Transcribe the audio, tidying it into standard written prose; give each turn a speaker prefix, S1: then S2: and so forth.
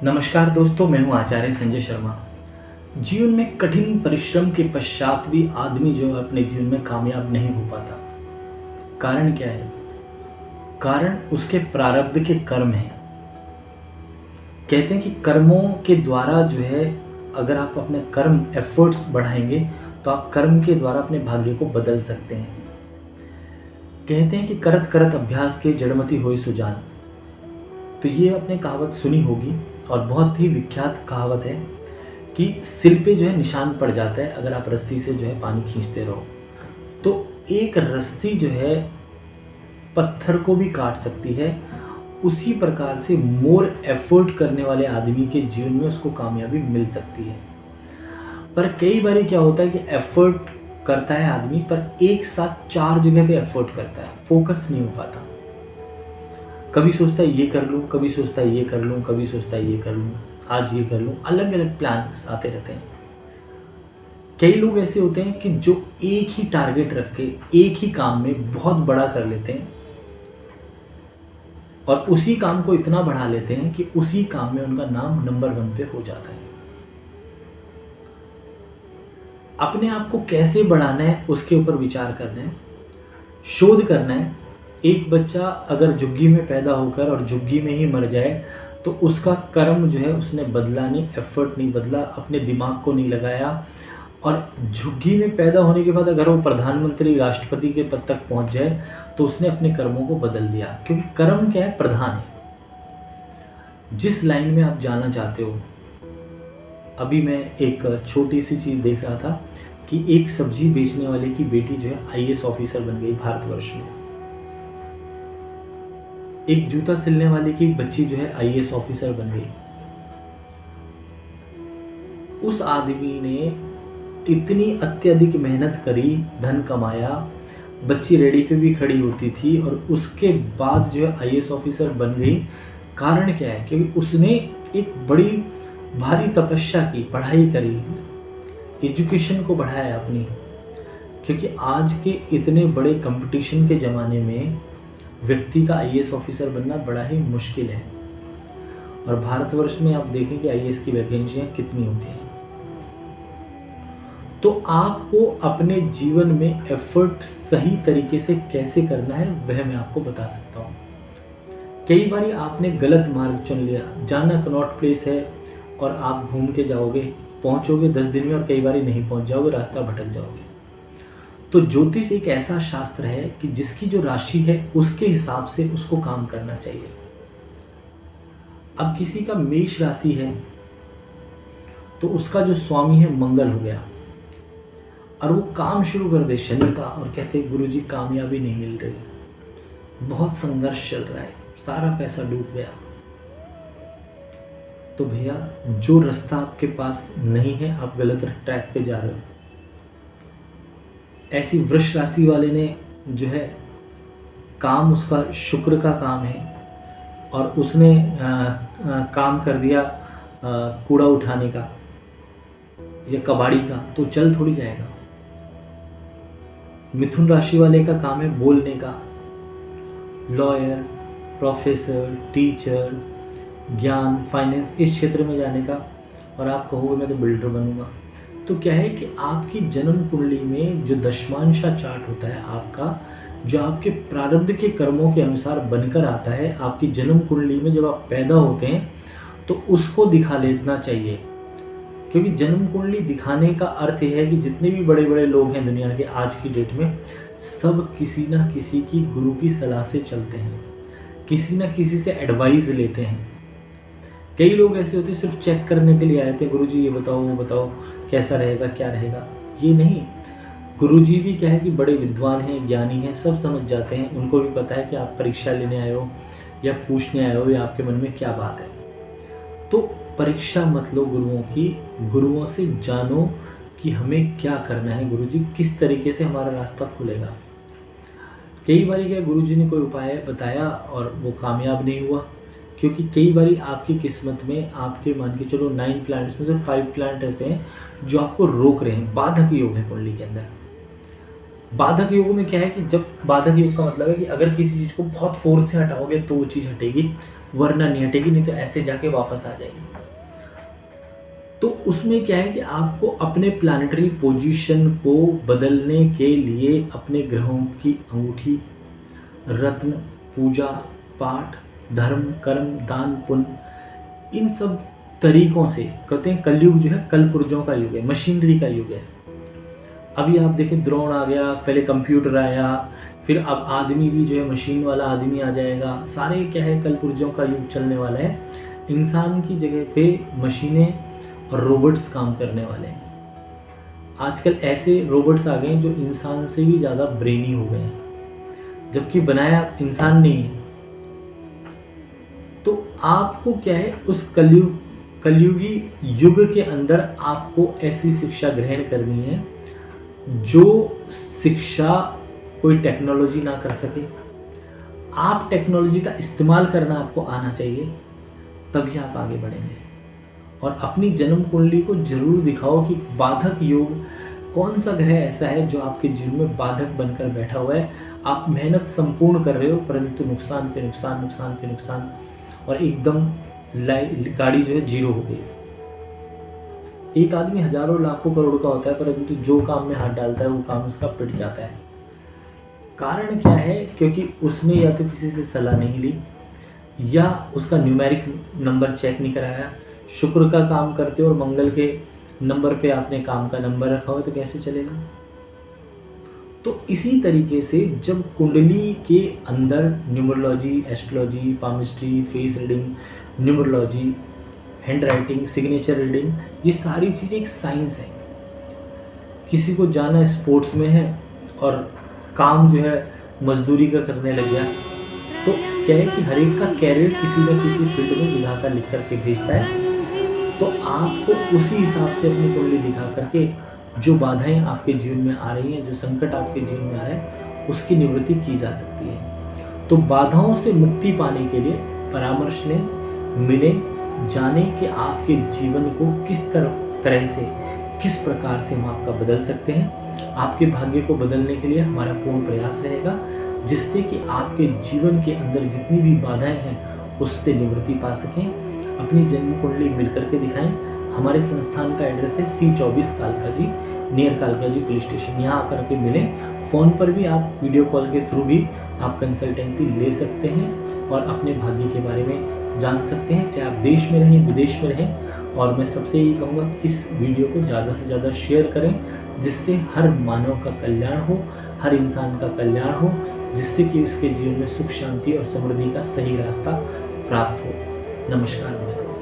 S1: नमस्कार दोस्तों, मैं हूं आचार्य संजय शर्मा। जीवन में कठिन परिश्रम के पश्चात भी आदमी जो है अपने जीवन में कामयाब नहीं हो पाता। कारण क्या है? कारण उसके प्रारब्ध के कर्म हैं। कहते हैं कि कर्मों के द्वारा जो है, अगर आप अपने कर्म एफर्ट्स बढ़ाएंगे तो आप कर्म के द्वारा अपने भाग्य को बदल सकते हैं। कहते हैं कि करत करत अभ्यास के जड़मति होई सुजान। तो ये आपने कहावत सुनी होगी और बहुत ही विख्यात कहावत है कि सिर पे जो है निशान पड़ जाता है अगर आप रस्सी से जो है पानी खींचते रहो। तो एक रस्सी जो है पत्थर को भी काट सकती है। उसी प्रकार से मोर एफर्ट करने वाले आदमी के जीवन में उसको कामयाबी मिल सकती है। पर कई बार क्या होता है कि एफर्ट करता है आदमी, पर एक साथ चार जगह पे एफर्ट करता है, फोकस नहीं हो पाता। कभी सोचता है ये कर लूँ, कभी सोचता है ये कर लूँ, कभी सोचता है ये कर लूँ, आज ये कर लूँ, अलग अलग प्लान आते रहते हैं। कई लोग ऐसे होते हैं कि जो एक ही टारगेट रख के एक ही काम में बहुत बड़ा कर लेते हैं और उसी काम को इतना बढ़ा लेते हैं कि उसी काम में उनका नाम नंबर 1 पे हो जाता है। अपने आप को कैसे बढ़ाना है उसके ऊपर विचार करना है, शोध करना है। एक बच्चा अगर झुग्गी में पैदा होकर और झुग्गी में ही मर जाए तो उसका कर्म जो है उसने बदला नहीं, एफर्ट नहीं बदला, अपने दिमाग को नहीं लगाया। और झुग्गी में पैदा होने के बाद अगर वो प्रधानमंत्री राष्ट्रपति के पद तक पहुंच जाए तो उसने अपने कर्मों को बदल दिया, क्योंकि कर्म क्या है? प्रधान है। जिस लाइन में आप जाना चाहते हो। अभी मैं एक छोटी सी चीज़ देख रहा था कि एक सब्जी बेचने वाले की बेटी जो है आईएएस ऑफिसर बन गई भारतवर्ष में। एक जूता सिलने वाले की बच्ची जो है आईएएस ऑफिसर बन गई। उस आदमी ने इतनी अत्यधिक मेहनत करी, धन कमाया, बच्ची रेडी पे भी खड़ी होती थी और उसके बाद जो है आईएएस ऑफिसर बन गई। कारण क्या है? क्योंकि उसने एक बड़ी भारी तपस्या की, पढ़ाई करी, एजुकेशन को बढ़ाया अपनी। क्योंकि आज के इतने बड़े कंपटीशन के ज़माने में व्यक्ति का आईएएस ऑफिसर बनना बड़ा ही मुश्किल है। और भारतवर्ष में आप देखें कि आईएएस की वैकेंसियाँ कितनी होती हैं। तो आपको अपने जीवन में एफर्ट सही तरीके से कैसे करना है वह मैं आपको बता सकता हूँ। कई बार आपने गलत मार्ग चुन लिया, जाना कनॉट प्लेस है और आप घूम के जाओगे, पहुँचोगे 10 दिन में और कई बार नहीं पहुँच जाओगे, रास्ता भटक जाओगे। तो ज्योतिष एक ऐसा शास्त्र है कि जिसकी जो राशि है उसके हिसाब से उसको काम करना चाहिए। अब किसी का मेष राशि है तो उसका जो स्वामी है मंगल हो गया और वो काम शुरू कर दे शनि का और कहते गुरुजी कामयाबी नहीं मिल रही, बहुत संघर्ष चल रहा है, सारा पैसा डूब गया। तो भैया जो रास्ता आपके पास नहीं है, आप गलत ट्रैक पे जा रहे हो। ऐसी वृष राशि वाले ने जो है काम उसका शुक्र का काम है और उसने काम कर दिया कूड़ा उठाने का या कबाड़ी का, तो चल थोड़ी जाएगा। मिथुन राशि वाले का काम है बोलने का, लॉयर, प्रोफेसर, टीचर, ज्ञान, फाइनेंस, इस क्षेत्र में जाने का, और आप कहोगे मैं तो बिल्डर बनूंगा। तो क्या है कि आपकी जन्म कुंडली में जो दशमांशा चार्ट होता है आपका, जो आपके प्रारब्ध के कर्मों के अनुसार बनकर आता है आपकी जन्म कुंडली में, जब आप पैदा होते हैं तो उसको दिखा लेना चाहिए। क्योंकि जन्म कुंडली दिखाने का अर्थ है कि जितने भी बड़े बड़े लोग हैं दुनिया के आज की डेट में, सब किसी ना किसी की गुरु की सलाह से चलते हैं, किसी ना किसी से एडवाइस लेते हैं। कई लोग ऐसे होते हैं सिर्फ चेक करने के लिए आए थे, गुरुजी ये बताओ वो बताओ कैसा रहेगा क्या रहेगा। ये नहीं, गुरुजी भी क्या है कि बड़े विद्वान हैं, ज्ञानी हैं, सब समझ जाते हैं। उनको भी पता है कि आप परीक्षा लेने आए हो या पूछने आए हो या आपके मन में क्या बात है। तो परीक्षा मत लो गुरुओं की, गुरुओं से जानो कि हमें क्या करना है, गुरुजी किस तरीके से हमारा रास्ता खुलेगा। कई बार क्या गुरुजी ने कोई उपाय बताया और वो कामयाब नहीं हुआ, क्योंकि कई बार आपकी किस्मत में आपके मान के चलो 9 प्लैनेट्स में से 5 प्लैनेट ऐसे हैं जो आपको रोक रहे हैं, बाधक योग है कुंडली के अंदर। बाधक योग में क्या है कि जब बाधक योग का मतलब है कि अगर किसी चीज़ को बहुत फोर्स से हटाओगे तो वो चीज़ हटेगी, वरना नहीं हटेगी, नहीं तो ऐसे जाके वापस आ जाएगी। तो उसमें क्या है कि आपको अपने प्लानिटरी पोजीशन को बदलने के लिए अपने ग्रहों की अंगूठी, रत्न, पूजा पाठ, धर्म, कर्म, दान, पुण्य, इन सब तरीकों से, कहते हैं कलयुग जो है कल पुर्जों का युग है, मशीनरी का युग है। अभी आप देखें द्रोण आ गया, पहले कंप्यूटर आया, फिर अब आदमी भी जो है मशीन वाला आदमी आ जाएगा। सारे क्या है कल पुर्जों का युग चलने वाला है। इंसान की जगह पे मशीनें और रोबोट्स काम करने वाले हैं। आजकल ऐसे रोबोट्स आ गए हैं जो इंसान से भी ज़्यादा ब्रेनी हो गए हैं, जबकि बनाया इंसान नहीं है। तो आपको क्या है उस कलयुगी युग के अंदर आपको ऐसी शिक्षा ग्रहण करनी है जो शिक्षा कोई टेक्नोलॉजी ना कर सके। आप टेक्नोलॉजी का इस्तेमाल करना आपको आना चाहिए, तभी आप आगे बढ़ेंगे। और अपनी जन्म कुंडली को जरूर दिखाओ कि बाधक योग कौन सा ग्रह ऐसा है जो आपके जीवन में बाधक बनकर बैठा हुआ है। आप मेहनत संपूर्ण कर रहे हो परंतु नुकसान पे नुकसान, नुकसान पे नुकसान, और एकदम गाड़ी जो है जीरो हो गई। एक आदमी हजारों लाखों करोड़ का होता है परंतु जो काम में हाथ डालता है वो काम उसका पिट जाता है। कारण क्या है? क्योंकि उसने या तो किसी से सलाह नहीं ली, या उसका न्यूमेरिक नंबर चेक नहीं कराया। शुक्र का काम करते हो और मंगल के नंबर पे आपने काम का नंबर रखा हो तो कैसे चलेगा? तो इसी तरीके से जब कुंडली के अंदर numerology, astrology, palmistry, face reading, numerology, hand writing, signature reading, ये सारी चीज़ें एक साइंस है। किसी को जाना स्पोर्ट्स में है और काम जो है मजदूरी का करने लग गया, तो क्या है कि हर एक का कैरियर किसी न किसी फील्ड में विधाता लिख करके भेजता है। तो आपको उसी हिसाब से अपनी कुंडली दिखा करके जो बाधाएं आपके जीवन में आ रही हैं, जो संकट आपके जीवन में आ रहा है, उसकी निवृत्ति की जा सकती है। तो बाधाओं से मुक्ति पाने के लिए परामर्श लें, मिले, जाने कि आपके जीवन को किस तरह से, किस प्रकार से हम आपका बदल सकते हैं। आपके भाग्य को बदलने के लिए हमारा पूर्ण प्रयास रहेगा, जिससे कि आपके जीवन के अंदर जितनी भी बाधाएं हैं उससे निवृत्ति पा सकें। अपनी जन्म कुंडली मिल करके दिखाएं। हमारे संस्थान का एड्रेस है C24 कालका जी, नियर कालका जी पुलिस स्टेशन। यहाँ आकर के मिलें। फ़ोन पर भी आप वीडियो कॉल के थ्रू भी आप कंसल्टेंसी ले सकते हैं और अपने भाग्य के बारे में जान सकते हैं, चाहे आप देश में रहें, विदेश में रहें। और मैं सबसे यही कहूँगा कि इस वीडियो को ज़्यादा से ज़्यादा शेयर करें, जिससे हर मानव का कल्याण हो, हर इंसान का कल्याण हो, जिससे कि उसके जीवन में सुख, शांति और समृद्धि का सही रास्ता प्राप्त हो। नमस्कार दोस्तों।